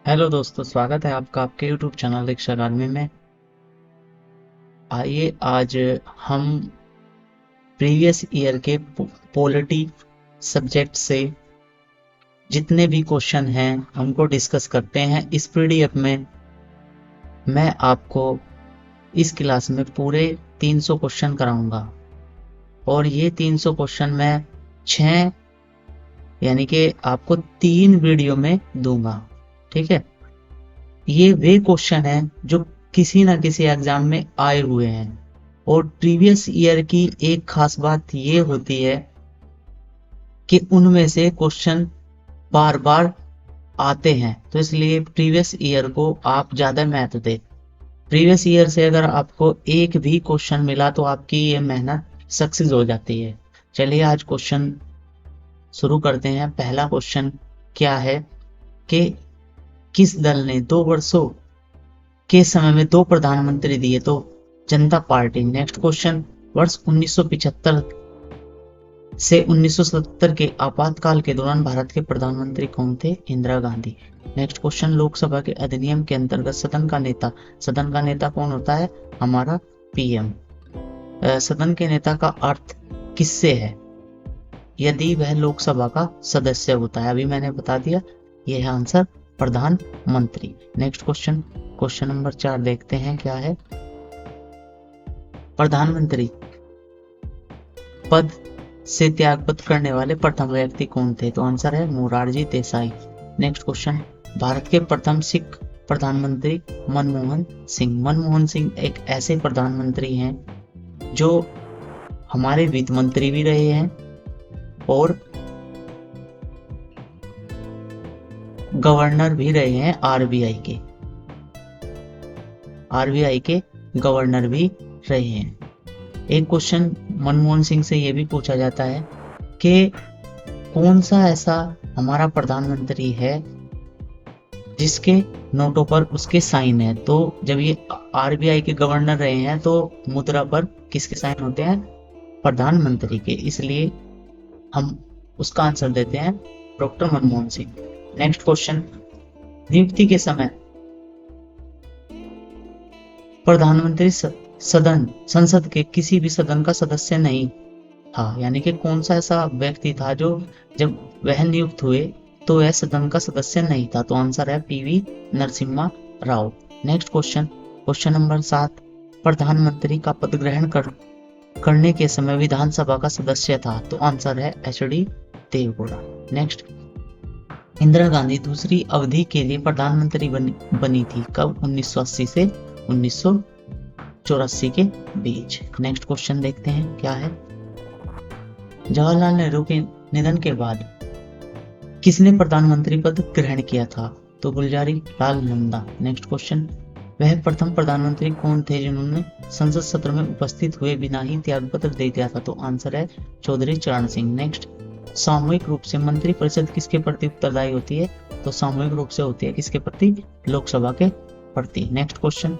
Hello दोस्तों, स्वागत है आपका आपके YouTube चैनल दीक्षा अकादमी में। आइए आज हम प्रीवियस ईयर के पॉलिटी सब्जेक्ट से जितने भी क्वेश्चन हैं उनको डिस्कस करते हैं। इस पीडीएफ में मैं आपको इस क्लास में पूरे 300 क्वेश्चन कराऊंगा और ये 300 क्वेश्चन मैं 6 यानी कि आपको 3 वीडियो में दूंगा। ठीक है, ये वे क्वेश्चन हैं जो किसी ना किसी एग्जाम में आए हुए हैं और प्रीवियस ईयर की एक खास बात ये होती है कि उनमें से क्वेश्चन बार बार आते हैं, तो इसलिए प्रीवियस ईयर को आप ज्यादा महत्व दें। प्रीवियस ईयर से अगर आपको एक भी क्वेश्चन मिला तो आपकी ये मेहनत सक्सेस हो जाती है। चलिए आज क्वेश्चन शुरू करते हैं। पहला क्वेश्चन क्या है कि किस दल ने 2 वर्षों के समय में 2 प्रधानमंत्री दिए? तो जनता पार्टी। नेक्स्ट क्वेश्चन, वर्ष 1975 से 1977 के आपातकाल के दौरान भारत के प्रधानमंत्री कौन थे? इंदिरा गांधी। नेक्स्ट क्वेश्चन, लोकसभा के अधिनियम के अंतर्गत सदन का नेता कौन होता है? हमारा पीएम। सदन के नेता का अर्थ किससे है? यदि वह लोकसभा का सदस्य होता है। अभी मैंने बता दिया, यह है आंसर प्रधानमंत्री। नेक्स्ट क्वेश्चन, क्वेश्चन नंबर 4 देखते हैं क्या है। प्रधानमंत्री पद से त्यागपत्र करने वाले प्रथम व्यक्ति कौन थे? तो आंसर है मोरारजी देसाई। नेक्स्ट क्वेश्चन, भारत के प्रथम सिख प्रधानमंत्री मनमोहन सिंह। मनमोहन सिंह एक ऐसे प्रधानमंत्री हैं जो हमारे वित्त मंत्री भी रहे हैं और गवर्नर भी रहे हैं आरबीआई के गवर्नर भी रहे हैं। एक क्वेश्चन मनमोहन सिंह से यह भी पूछा जाता है कि कौन सा ऐसा हमारा प्रधानमंत्री है जिसके नोटों पर उसके साइन है? तो जब ये आरबीआई के गवर्नर रहे हैं तो मुद्रा पर किसके साइन होते हैं? प्रधानमंत्री के। इसलिए हम उसका आंसर देते हैं doctor Manmohan Singh. Next question, नियुक्ति के समय प्रधानमंत्री संसद के किसी भी सदन का सदस्य नहीं था। यानी कि कौन सा ऐसा व्यक्ति था जो जब वह नियुक्त हुए तो वह सदन का सदस्य नहीं था? तो आंसर है PV Narasimha Rao. Next question, question number 7, प्रधानमंत्री का पद ग्रहण करने के समय विधानसभा का सदस्य था? तो आंसर है एचडी देवगौड़ा। नेक्स्ट, इंदिरा गांधी दूसरी अवधि के लिए प्रधानमंत्री बनी थी कब? 1980 से 1984 के बीच। नेक्स्ट क्वेश्चन देखते हैं क्या है। जवाहरलाल नेहरू के निधन के बाद किसने प्रधानमंत्री पद ग्रहण किया था? तो गुलजारी लाल नंदा। नेक्स्ट क्वेश्चन, वह प्रथम प्रधानमंत्री कौन थे जिन्होंने संसद सत्र में उपस्थित हुए बिना ही त्यागपत्र दे दिया था? तो आंसर है चौधरी चरण सिंह। नेक्स्ट, सामूहिक रूप से मंत्री परिषद किसके प्रति उत्तरदायी होती है? तो सामूहिक रूप से होती है किसके प्रति? लोकसभा के प्रति। नेक्स्ट क्वेश्चन,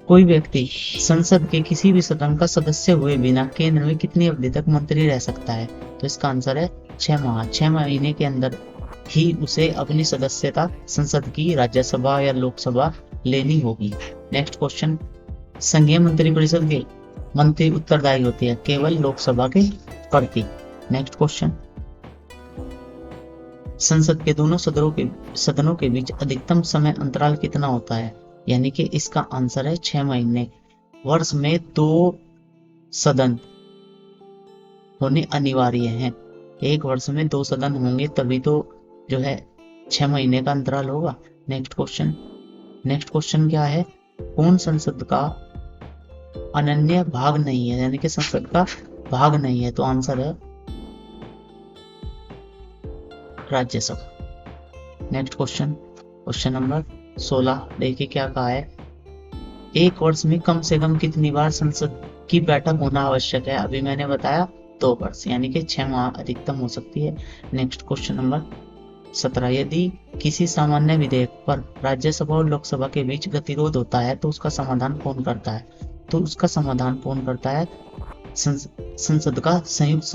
कोई व्यक्ति संसद के किसी भी सदन का सदस्य हुए बिना केंद्र में कितनी अवधि तक मंत्री रह सकता है? तो इसका आंसर है 6 माह। 6 महीने के अंदर ही उसे अपनी सदस्यता संसद की राज्यसभा या लोकसभा लेनी होगी। नेक्स्ट क्वेश्चन, संघीय मंत्रिपरिषद के मंत्री उत्तरदायी होती है केवल लोकसभा के प्रति। नेक्स्ट क्वेश्चन, संसद के दोनों सदनों के बीच अधिकतम समय अंतराल कितना होता है? यानी कि इसका आंसर है 6 महीने। वर्ष में 2 सदन होने अनिवार्य हैं। एक वर्ष में 2 सदन होंगे तभी तो जो है 6 महीने का अंतराल होगा। नेक्स्ट क्वेश्चन क्या है? कौन संसद का अनन्य भाग नहीं है? यानी कि संसद का भाग नहीं है। तो आंसर है राज्यसभा। नेक्स्ट क्वेश्चन नंबर 16 देखिए क्या कहा है। एक वर्ष में कम से कम कितनी बार संसद की बैठक होना आवश्यक है? अभी मैंने बताया 2 वर्ष, यानी कि 6 माह अधिकतम हो सकती है। नेक्स्ट क्वेश्चन नंबर 17, यदि किसी सामान्य विधेयक पर राज्यसभा और लोकसभा के बीच गतिरोध होता है तो उसका समाधान कौन करता है? तो उसका समाधान कौन करता है? संसद का संयुक्त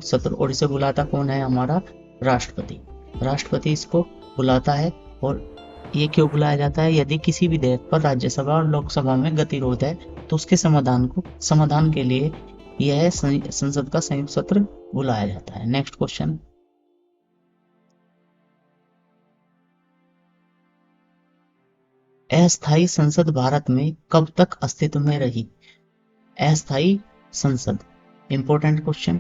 सत्र। और इसे बुलाता कौन है? हमारा राष्ट्रपति। राष्ट्रपति इसको बुलाता है। और ये क्यों बुलाया जाता है? यदि किसी विधेयक पर राज्यसभा और लोकसभा में गतिरोध है तो उसके समाधान के लिए यह संसद का संयुक्त सत्र बुलाया जाता है। नेक्स्ट क्वेश्चन, अस्थायी संसद भारत में कब तक अस्तित्व में रही? अस्थायी संसद, इंपॉर्टेंट क्वेश्चन।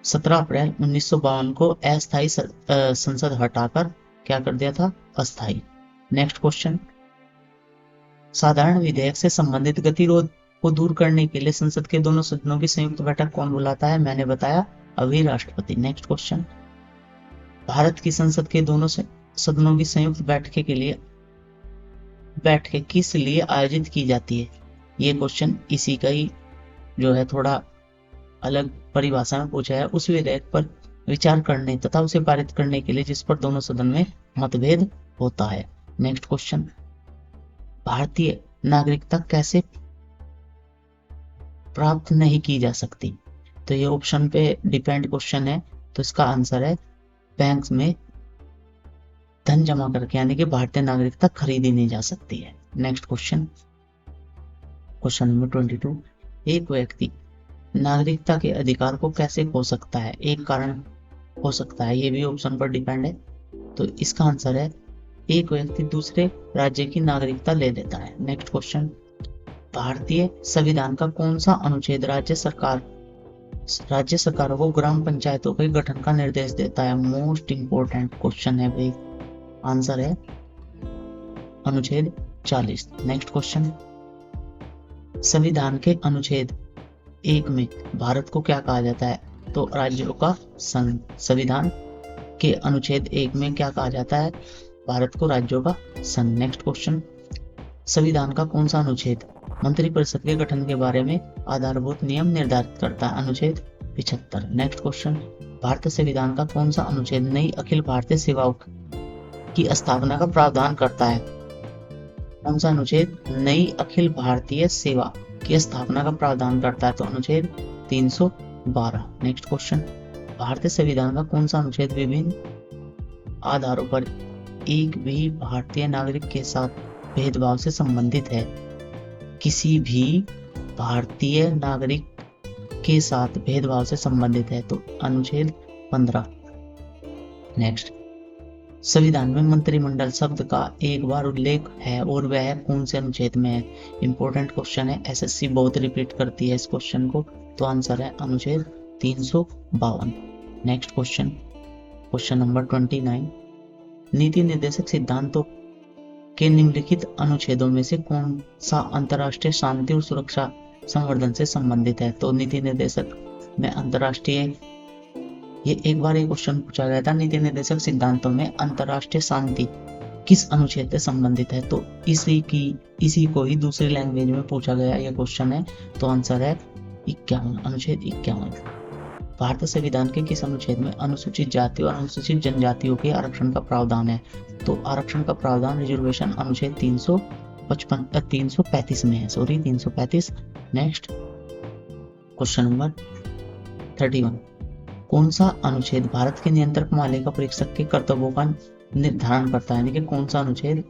17 अप्रैल 1952 को अस्थायी संसद हटाकर क्या कर दिया था? अस्थायी। नेक्स्ट क्वेश्चन, साधारण विधेयक से संबंधित गतिरोध को दूर करने के लिए संसद के दोनों सदनों की संयुक्त बैठक कौन बुलाता है? मैंने बताया, अभी राष्ट्रपति। नेक्स्ट क्वेश्चन, भारत की संसद के दोनों सदनों की संयुक्त बैठकें किस लिए आयोजित की जाती है? ये क्वेश्चन इसी का ही जो है थोड़ा अलग परिभाषा में पूछा है। उस विधेयक पर विचार करने तथा उसे पारित करने के लिए जिस पर दोनों सदन में मतभेद होता है। नेक्स्ट क्वेश्चन, भारतीय नागरिकता कैसे प्राप्त नहीं की जा सकती? तो ये ऑप्शन पे डिपेंड क्वेश्चन है, तो इसका आंसर है बैंक में धन जमा करके, यानी कि भारतीय नागरिकता खरीदी नहीं जा सकती है। नेक्स्ट क्वेश्चन, क्वेश्चन नंबर 22, एक व्यक्ति नागरिकता के अधिकार को कैसे खो सकता है? एक कारण हो सकता है, ये भी ऑप्शन पर डिपेंड है। तो इसका आंसर है एक व्यक्ति दूसरे राज्य की नागरिकता ले लेता है। नेक्स्ट क्वेश्चन, भारतीय संविधान का कौन सा अनुच्छेद राज्य सरकारों को ग्राम पंचायतों के गठन का निर्देश देता है? मोस्ट इंपोर्टेंट क्वेश्चन है भाई। आंसर है अनुच्छेद 40। नेक्स्ट क्वेश्चन, संविधान के अनुच्छेद 1 में भारत को क्या कहा जाता है? तो राज्यों का संघ। संविधान के अनुच्छेद 1 में क्या कहा जाता है? भारत को राज्यों का संघ। नेक्स्ट क्वेश्चन, संविधान का कौन सा अनुच्छेद मंत्रिपरिषद के गठन के बारे में आधारभूत नियम निर्धारित करता है? अनुच्छेद 75। नेक्स्ट क्वेश्चन, भारतीय संविधान का कौन सा अनुच्छेद नई अखिल भारतीय सेवाओं की स्थापना का प्रावधान करता है? कौन सा अनुच्छेद नई अखिल भारतीय सेवा की स्थापना का प्रावधान करता है? तो अनुच्छेद 312। नेक्स्ट क्वेश्चन, भारतीय संविधान का कौन सा अनुच्छेद विभिन्न आधारों पर एक भी भारतीय नागरिक के साथ भेदभाव से संबंधित है? किसी भी भारतीय नागरिक के साथ भेदभाव से संबंधित है, तो अनुच्छेद 15। नेक्स्ट, संविधान में मंत्रिमंडल शब्द का एक बार उल्लेख है और वह कौन से अनुच्छेद में है? इंपॉर्टेंट क्वेश्चन है, एसएससी बहुत रिपीट करती है इस क्वेश्चन को, तो आंसर है अनुच्छेद 352। नेक्स्ट क्वेश्चन, क्वेश्चन नंबर 29, नीति निर्देशक सिद्धांतों के निम्नलिखित अनुच्छेदों में से कौन सा अंतर्राष्ट्रीय शांति और सुरक्षा संवर्धन से संबंधित है? तो नीति निर्देशक में अंतर्राष्ट्रीय, ये एक बार एक क्वेश्चन पूछा गया था, नीति निर्देशक सिद्धांतों में अंतर्राष्ट्रीय शांति किस अनुच्छेद से संबंधित है? तो इसी को ही दूसरी लैंग्वेज में पूछा गया ये क्वेश्चन है, तो आंसर है 51, अनुच्छेद 51। भारतीय संविधान के किस अनुच्छेद में अनुसूचित जाति और अनुसूचित जनजातियों के आरक्षण का प्रावधान है? तो आरक्षण का प्रावधान रिजर्वेशन अनुच्छेद 335 में है, 335। नेक्स्ट, क्वेश्चन नंबर 31, कौन सा अनुच्छेद भारत के नियंत्रक मालिका परीक्षक के कर्तव्यों का निर्धारण करता है? यानी कि कौन सा अनुच्छेद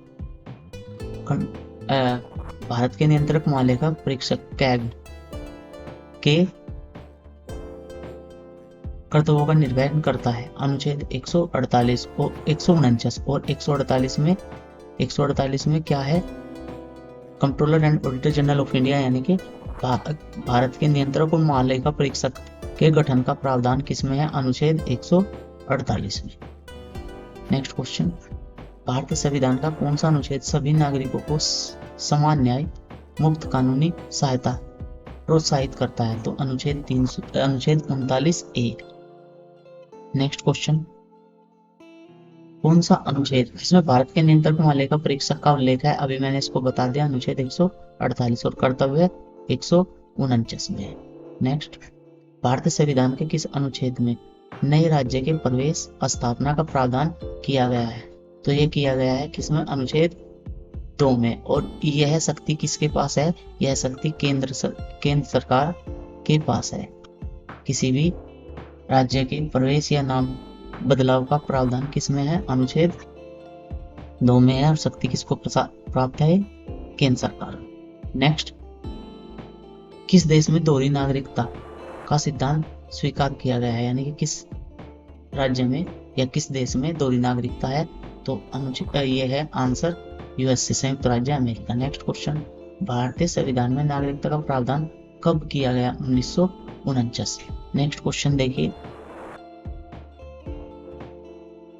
भारत के नियंत्रक मालिका परीक्षक कैग के कर्तव्यों का निर्वहन करता है? अनुच्छेद 148 और 149 और 148 में क्या है? Controller and auditor general of India, यानी कि भारत के नियंत्रक और मालिका परीक्षक के गठन का प्रावधान किसमें है? अनुच्छेद 148 में। नेक्स्ट क्वेश्चन, भारतीय संविधान का कौन सा अनुच्छेद सभी नागरिकों को समान न्याय मुक्त कानूनी सहायता प्रोत्साहित करता है? तो अनुच्छेद 39A। नेक्स्ट क्वेश्चन, कौन सा अनुच्छेद जिसमें भारत के नियंत्रक मालिका परीक्षक का उल्लेख है? अभी मैंने इसको बता दिया, अनुच्छेद 148 और कर्तव्य 149 में है। नेक्स्ट, भारतीय संविधान के किस अनुच्छेद में नए राज्य के प्रवेश स्थापना का प्रावधान किया गया है? तो ये किया गया है किसमें? अनुच्छेद 2 में। और यह शक्ति किसके पास है? यह शक्ति केंद्र सरकार के पास है। किसी भी राज्य के प्रवेश या बदलाव का प्रावधान किस में है? अनुच्छेद 2 में है। और शक्ति किसको प्राप्त है? केंद्र सरकार। नेक्स्ट, किस देश में दोहरी नागरिकता का सिद्धांत स्वीकार किया गया है? यानी कि किस राज्य में या किस देश में दोहरी नागरिकता है? तो अनुच्छेद ये है आंसर यूएसए, संयुक्त राज्य अमेरिका। नेक्स्ट क्वेश्चन, भारतीय संविधान में नागरिकता का प्रावधान कब किया गया? 1949। नेक्स्ट क्वेश्चन देखिए,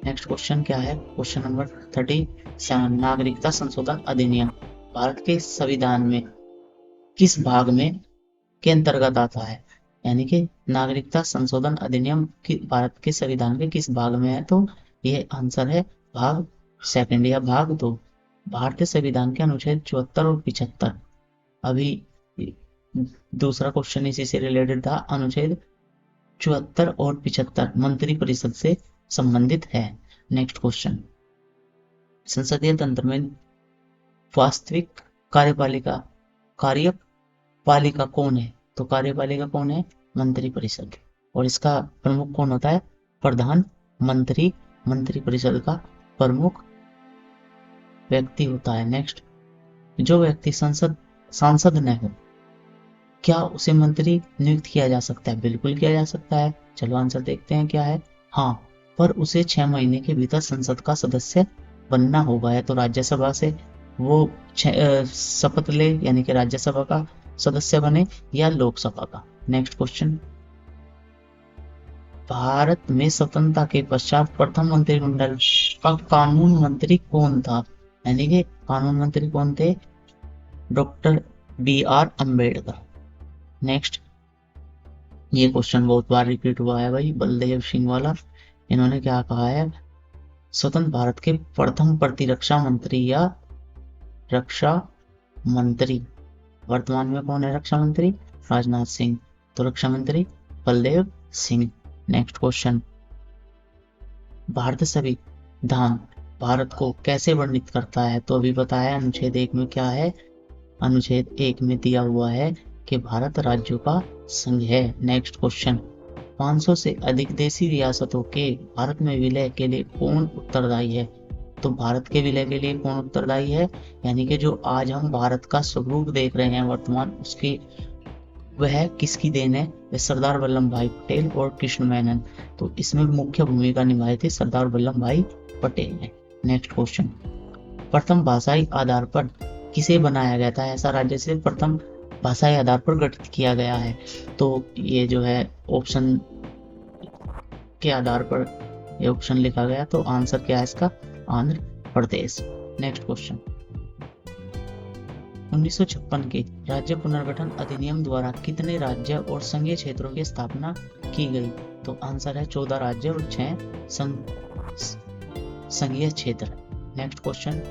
नेक्स्ट क्वेश्चन क्या है? क्वेश्चन नंबर 37, नागरिकता संशोधन अधिनियम भारत के संविधान में किस भाग में के अंतर्गत आता है? यानी कि नागरिकता संशोधन अधिनियम भारत के संविधान के किस भाग में है? तो ये आंसर है भाग सेकंड या भाग 2। भारतीय संविधान के अनुच्छेद 74 और 75, अभी दूसरा क्वेश्चन इसी से रिलेटेड था। अनुच्छेद 74 और 75 मंत्री परिषद से संबंधित है। नेक्स्ट क्वेश्चन, संसदीय तंत्र में वास्तविक कार्यपालिका कौन है? तो कार्यपालिका कौन है? मंत्री परिषद। और इसका प्रमुख कौन होता है? प्रधानमंत्री। मंत्री परिषद का प्रमुख व्यक्ति होता है। नेक्स्ट, जो व्यक्ति सांसद न हो, क्या उसे मंत्री नियुक्त किया जा सकता है? बिल्कुल किया जा सकता है। चलो आंसर देखते हैं क्या है। हाँ, पर उसे 6 महीने के भीतर संसद का सदस्य बनना होगा। या तो राज्यसभा से वो शपथ ले, यानी कि राज्यसभा का सदस्य बने, या लोकसभा का। नेक्स्ट क्वेश्चन, भारत में स्वतंत्रता के पश्चात प्रथम मंत्रिमंडल का कानून मंत्री कौन था? यानी कि कानून मंत्री कौन थे? Doctor BR Ambedkar. नेक्स्ट, ये क्वेश्चन बहुत बार रिपीट हुआ है भाई, बलदेव सिंह वाला। इन्होंने क्या कहा है? स्वतंत्र भारत के प्रथम प्रतिरक्षा मंत्री या रक्षा मंत्री। वर्तमान में कौन है रक्षा मंत्री? राजनाथ सिंह। तो रक्षा मंत्री बलदेव सिंह। नेक्स्ट क्वेश्चन, भारतीय संविधान भारत को कैसे वर्णित करता है? तो अभी बताया अनुच्छेद 1 में क्या है? अनुच्छेद 1 में दिया हुआ है कि भारत राज्यों का संघ है। नेक्स्ट क्वेश्चन, 500 से अधिक देशी रियासतों के भारत में विलय के लिए कौन उत्तरदायी है? तो भारत के विलय के लिए कौन उत्तरदायी है? यानी कि जो आज हम भारत का स्वरूप देख रहे हैं वर्तमान, उसकी वह किसकी देन है? वह सरदार वल्लभ भाई पटेल और कृष्ण मेनन। तो इसमें मुख्य भूमिका निभाई थी सरदार वल्लभ भाई पटेल ने। नेक्स्ट क्वेश्चन, प्रथम भाषाई आधार पर किसे बनाया गया था? ऐसा राज्य से प्रथम भाषाई आधार पर गठित किया गया है। तो ये जो है ऑप्शन के आधार पर ये ऑप्शन लिखा गया। तो आंसर क्या है इसका? आंध्र प्रदेश। नेक्स्ट क्वेश्चन, 1956 के राज्य पुनर्गठन अधिनियम द्वारा कितने राज्य और संघीय क्षेत्रों की स्थापना की गई? तो आंसर है 14 राज्य और 6 संघीय क्षेत्र। नेक्स्ट क्वेश्चन,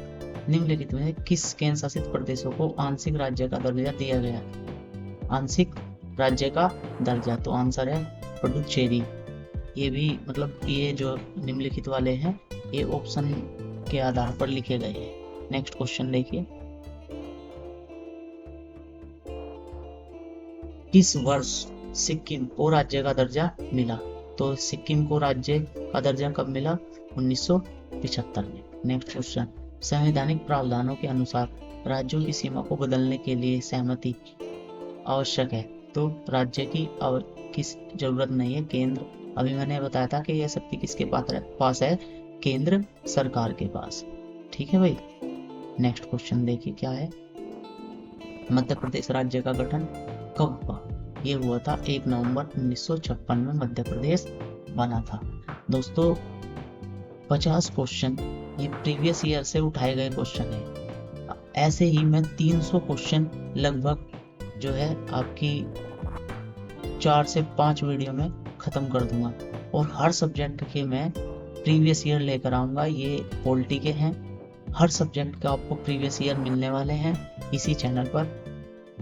निम्नलिखित में किस केंद्र शासित प्रदेशों को आंशिक राज्य का दर्जा दिया गया? आंशिक राज्य का दर्जा, तो आंसर है पुडुचेरी। ये भी मतलब ये जो निम्नलिखित वाले हैं ये ऑप्शन के आधार पर लिखे गए हैं। नेक्स्ट क्वेश्चन देखिए, किस वर्ष सिक्किम को राज्य का दर्जा मिला? तो सिक्किम को राज्य का दर्जा कब मिला? 1975 में। नेक्स्ट क्वेश्चन, संवैधानिक प्रावधानों के अनुसार राज्यों की सीमा को बदलने के लिए सहमति आवश्यक है। तो राज्य की जरूरत नहीं है, केंद्र। अभी मैंने बताया था कि यह शक्ति किसके पास है? केंद्र सरकार के पास। ठीक है भाई। नेक्स्ट क्वेश्चन देखिए क्या है, मध्य प्रदेश राज्य का गठन कब हुआ? ये हुआ था 1 नवंबर 1956 में मध्य प्रदेश बना था। दोस्तों 50 क्वेश्चन ये प्रीवियस ईयर से उठाए गए क्वेश्चन है। ऐसे ही मैं 300 क्वेश्चन लगभग जो है आपकी 4 से 5 वीडियो में खत्म कर दूंगा। और हर सब्जेक्ट के मैं प्रीवियस ईयर लेकर आऊंगा। ये पॉलिटी के हैं, हर सब्जेक्ट का आपको प्रीवियस ईयर मिलने वाले हैं। इसी चैनल पर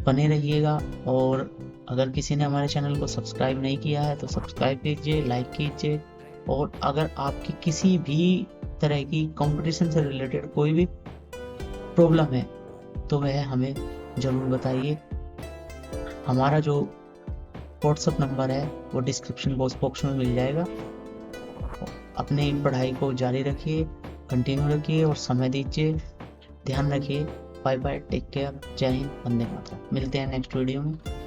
बने रहिएगा। और अगर किसी ने हमारे चैनल को सब्सक्राइब नहीं किया है तो सब्सक्राइब कीजिए, लाइक कीजिए। और अगर आपकी किसी भी तरह की कंपटीशन से रिलेटेड कोई भी प्रॉब्लम है तो वह हमें ज़रूर बताइए। हमारा जो व्हाट्सएप नंबर है वो डिस्क्रिप्शन बॉक्स में मिल जाएगा। अपनी पढ़ाई को जारी रखिए, कंटिन्यू रखिए और समय दीजिए। ध्यान रखिए। बाय बाय, टेक केयर, जय हिंद, वंदे मातरम। मिलते हैं नेक्स्ट वीडियो में।